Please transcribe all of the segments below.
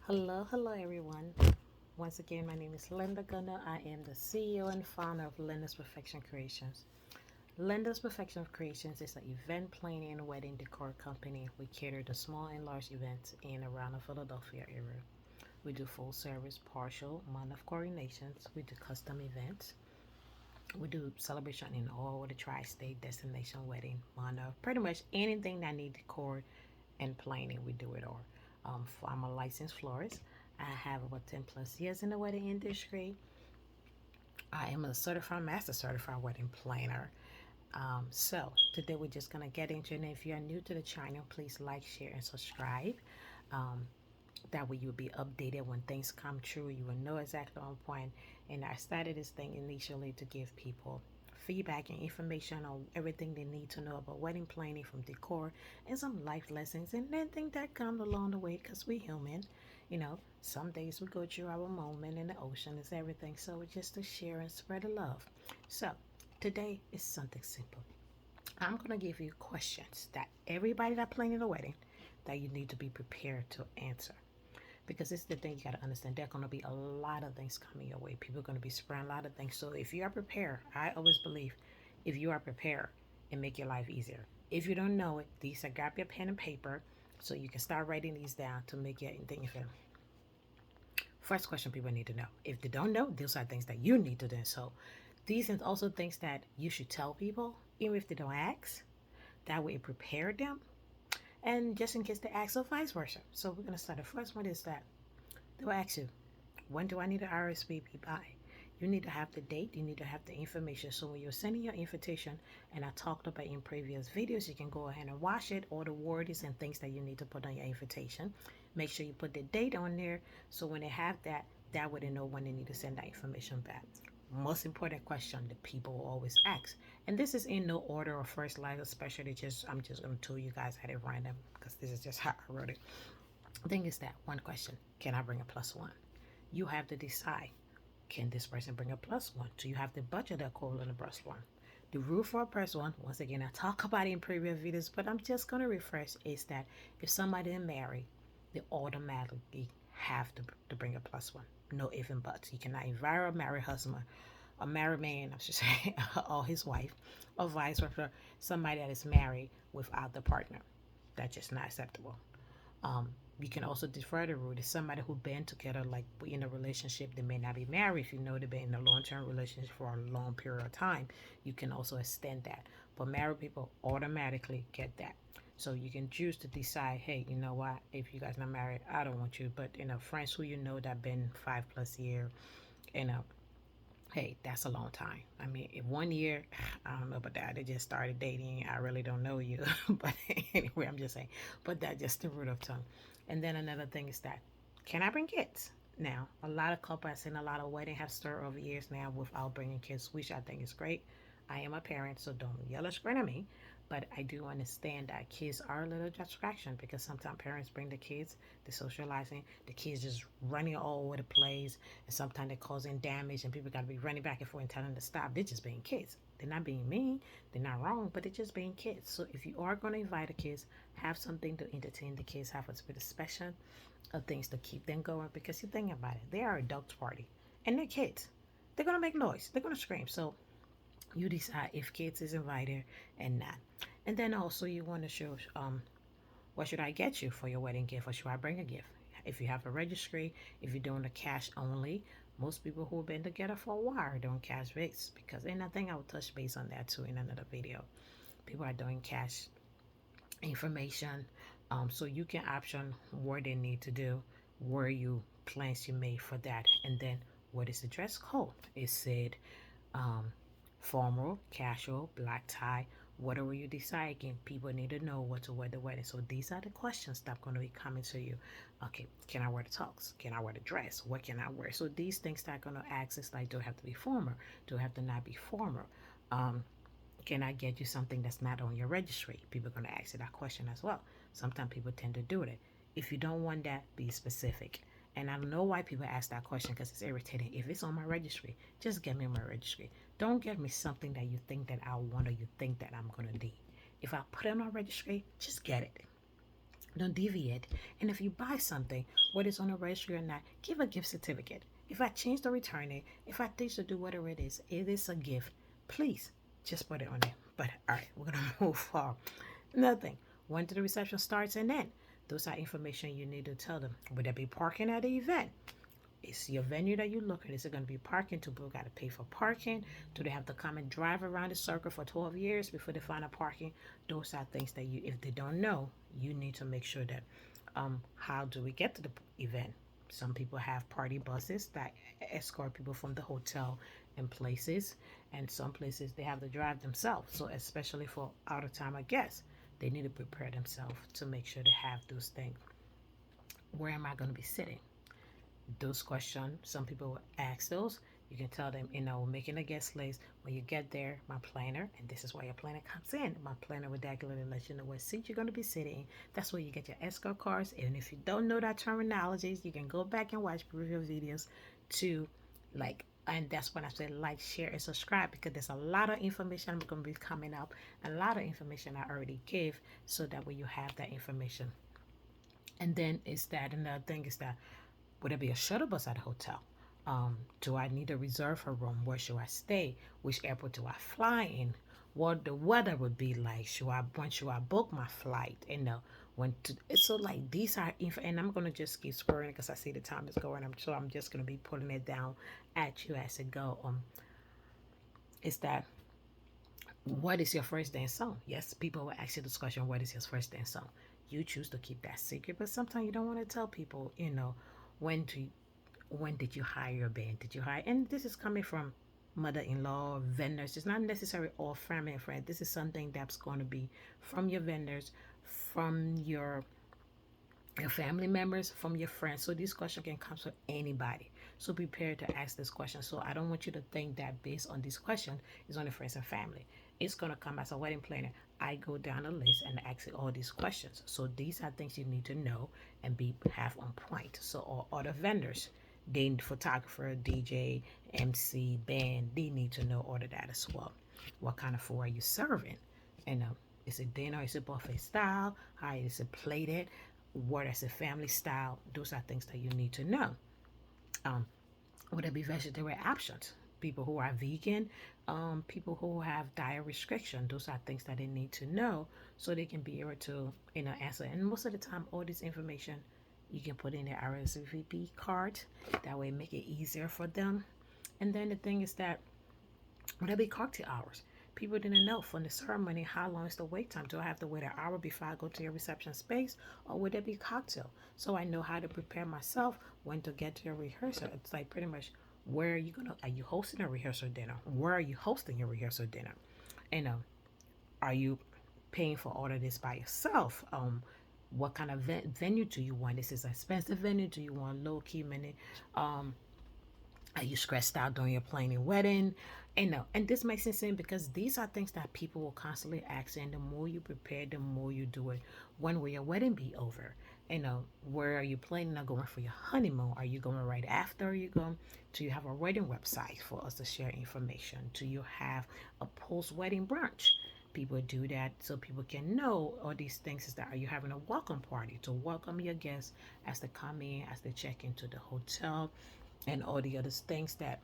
Hello everyone. Once again, my name is Linda Gunner. I am the CEO and founder of Linda's Perfection Creations. Linda's Perfection Creations is an event planning and wedding decor company. We cater to small and large events in and around the Philadelphia area. We do full service, partial, month of coordinations. We do custom events. We do celebration in all the tri-state destination wedding, month of pretty much anything that need decor and planning. We do it all. I'm a licensed florist. I have about 10 plus years in the wedding industry. I am a certified master certified wedding planner. So today we're just gonna get into it. And if you are new to the channel, please like, share, and subscribe. Um, that way you'll be updated when things come true. You will know exactly on point. And I started this thing initially to give people feedback and information on everything they need to know about wedding planning, from decor and some life lessons and anything that comes along the way, because we human. Some days we go through our moment in the ocean is everything. So it's just to share and spread the love. So today is something simple. I'm gonna give you questions that everybody that planning a wedding that you need to be prepared to answer, because this is the thing you got to understand. There are going to be a lot of things coming your way. People are going to be spreading a lot of things. So if you are prepared, I always believe, if you are prepared, it make your life easier. If you don't know it, these are, grab your pen and paper so you can start writing these down to make your thing. First question people need to know. If they don't know, these are things that you need to do. So these are also things that you should tell people, even if they don't ask. That way it prepared them. And just in case they ask, or vice versa. So we're going to start. The first one is that they'll ask you, when do I need an RSVP by? You need to have the date, you need to have the information. So when you're sending your invitation, and I talked about in previous videos, you can go ahead and watch it, all the words and things that you need to put on your invitation. Make sure you put the date on there, so when they have that, that way they know when they need to send that information back. Most important question that people will always ask, and this is in no order of first line, especially just I'm just going to tell you guys at it random because this is just how I wrote it. The thing is that one question: can I bring a plus one? You have to decide, can this person bring a plus one? Do you have the budget according to plus one? The rule for a plus one, once again, I talk about it in previous videos, but I'm just going to refresh, is that if somebody is married, they automatically have to bring a plus one. No if and buts. You cannot invite a married husband, a married man, I should say, or his wife, or vice versa, somebody that is married without the partner. That's just not acceptable. Um, you can also defer the rule to somebody who been together, like in a relationship. They may not be married. If you know they've been in a long-term relationship for a long period of time, you can also extend that. But married people automatically get that. So you can choose to decide, hey, you know what? If you guys not married, I don't want you. But friends who you know that been 5 plus year, you know, hey, that's a long time. I mean, in 1 year, I don't know about that. They just started dating. I really don't know you. But anyway, I'm just saying. But that's just the root of tongue. And then another thing is that, can I bring kids? Now, a lot of couples, I've seen a lot of weddings have started over years now without bringing kids, which I think is great. I am a parent, so don't yell or scream at me. But I do understand that kids are a little distraction, because sometimes parents bring the kids, the socializing, the kids just running all over the place, and sometimes they're causing damage, and people got to be running back and forth and telling them to stop. They're just being kids. They're not being mean, they're not wrong, but they're just being kids. So if you are going to invite the kids, have something to entertain the kids, have a bit of special of things to keep them going, because you think about it, they are adults party and they're kids. They're going to make noise, they're going to scream. So you decide if kids is invited and not. And then also you want to show, what should I get you for your wedding gift, or should I bring a gift? If you have a registry, if you're doing the cash only, most people who have been together for a while are doing cash base, because, and I think I will touch base on that too in another video. People are doing cash information, so you can option what they need to do, where you plans you made for that, and then what is the dress code. It said, um, formal, casual, black tie, whatever you decide. Again, people need to know what to wear the wedding. So these are the questions that are going to be coming to you. Okay, can I wear the tux? Can I wear the dress? What can I wear? So these things that are going to ask is like, do it have to be formal? Do it have to not be formal? Um, can I get you something that's not on your registry? People are going to ask you that question as well. Sometimes people tend to do it. If you don't want that, be specific. And I don't know why people ask that question, because it's irritating. If it's on my registry, just get me my registry. Don't get me something that you think that I want, or you think that I'm going to need. If I put it on my registry, just get it. Don't deviate. And if you buy something, whether it's on a registry or not, give a gift certificate. If I change to return it, if I teach to do whatever it is a gift. Please just put it on there. But all right, we're gonna move forward. Another thing, when the reception starts and end, those are information you need to tell them. Would there be parking at the event? Is your venue that you look at, is it going to be parking? Do people got to pay for parking? Do they have to come and drive around the circle for 12 years before they find a parking? Those are things that you, if they don't know, you need to make sure that, how do we get to the event? Some people have party buses that escort people from the hotel and places, and some places they have to drive themselves. So especially for out of town guests, they need to prepare themselves to make sure they have those things. Where am I going to be sitting? Those questions, some people will ask those. You can tell them, making a guest list. When you get there, my planner, and this is why your planner comes in. My planner will regularly let you know what seat you're going to be sitting in. That's where you get your escort cards. And if you don't know that terminologies, you can go back and watch previous videos to like, and that's when I say like, share, and subscribe, because there's a lot of information I'm going to be coming up, a lot of information I already gave, so that way you have that information. And then is that another thing is that, would there be a shuttle bus at the hotel? Do I need to reserve a room? Where should I stay? Which airport do I fly in? What the weather would be like? When should I book my flight? When to, so like these are info, and I'm gonna just keep squaring because I see the time is going. I'm just gonna be pulling it down at you as it go. Is that, what is your first dance song? Yes, people will ask you this question. What is your first dance song? You choose to keep that secret, but sometimes you don't want to tell people. When to when did you hire your band? Did you hire? And this is coming from mother-in-law, vendors. It's not necessarily all family and friends. This is something that's going to be from your vendors, from your family members, from your friends. So this question can come from anybody. So prepare to ask this question. So I don't want you to think that based on this question is only friends and family. It's gonna come as a wedding planner. I go down a list and ask all these questions. So these are things you need to know and be have on point. So all other vendors, they photographer, DJ, MC, band, they need to know all of that as well. What kind of food are you serving? And is it dinner? Is it buffet style? How is it plated? What is it family style? Those are things that you need to know. Um, would there be vegetarian options? People who are vegan, people who have diet restriction. Those are things that they need to know so they can be able to, answer. And most of the time, all this information you can put in their RSVP card. That way, make it easier for them. And then the thing is that, would there be cocktail hours? People didn't know from the ceremony how long is the wait time. Do I have to wait an hour before I go to your reception space, or would there be cocktail? So I know how to prepare myself when to get to your rehearsal. It's like pretty much, where are you gonna? Are you hosting a rehearsal dinner? Where are you hosting your rehearsal dinner? And are you paying for all of this by yourself? What kind of venue do you want? This is an expensive venue. Do you want low key minute? Um, are you stressed out during your planning wedding? And no, and this makes sense because these are things that people will constantly ask. And the more you prepare, the more you do it. When will your wedding be over? Where are you planning on going for your honeymoon? Are you going right after? Are you going? Do you have a wedding website for us to share information? Do you have a post-wedding brunch? People do that so people can know all these things. Is that, are you having a welcome party to welcome your guests as they come in, as they check into the hotel, and all the other things that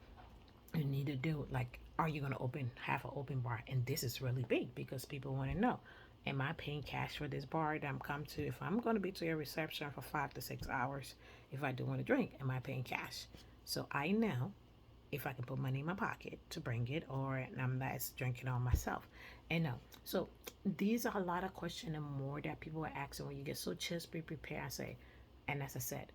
you need to do? Like, are you going to have an open bar? And this is really big because people want to know, am I paying cash for this bar that I'm come to? If I'm going to be to your reception for 5 to 6 hours, if I do want to drink, am I paying cash? So I know if I can put money in my pocket to bring it, or I'm not drinking on myself. And no. So these are a lot of questions and more that people are asking when you get, so just be prepared. I say, and as I said,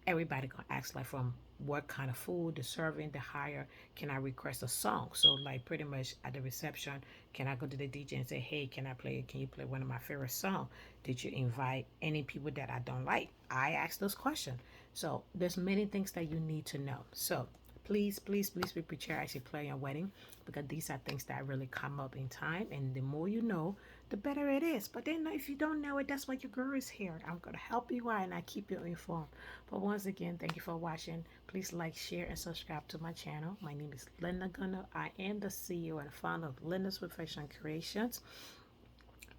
everybody gonna ask, like, from what kind of food, the serving, the hire. Can I request a song? So like pretty much at the reception, can I go to the DJ and say, hey, can you play one of my favorite songs? Did you invite any people that I don't like? I ask those questions. So there's many things that you need to know. So please, please, please be prepared as you plan your wedding, because these are things that really come up in time, and the more you know, the better it is. But then if you don't know it, that's why your girl is here. I'm gonna help you out and I keep you informed. But once again, thank you for watching. Please like, share, and subscribe to my channel. My name is Linda Gunner. I am the CEO and founder of Linda's Professional Creations.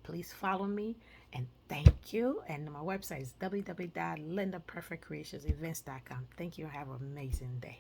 Please follow me And thank you. And my website is www.lindaperfectcreationsevents.com. Thank you. Have an amazing day.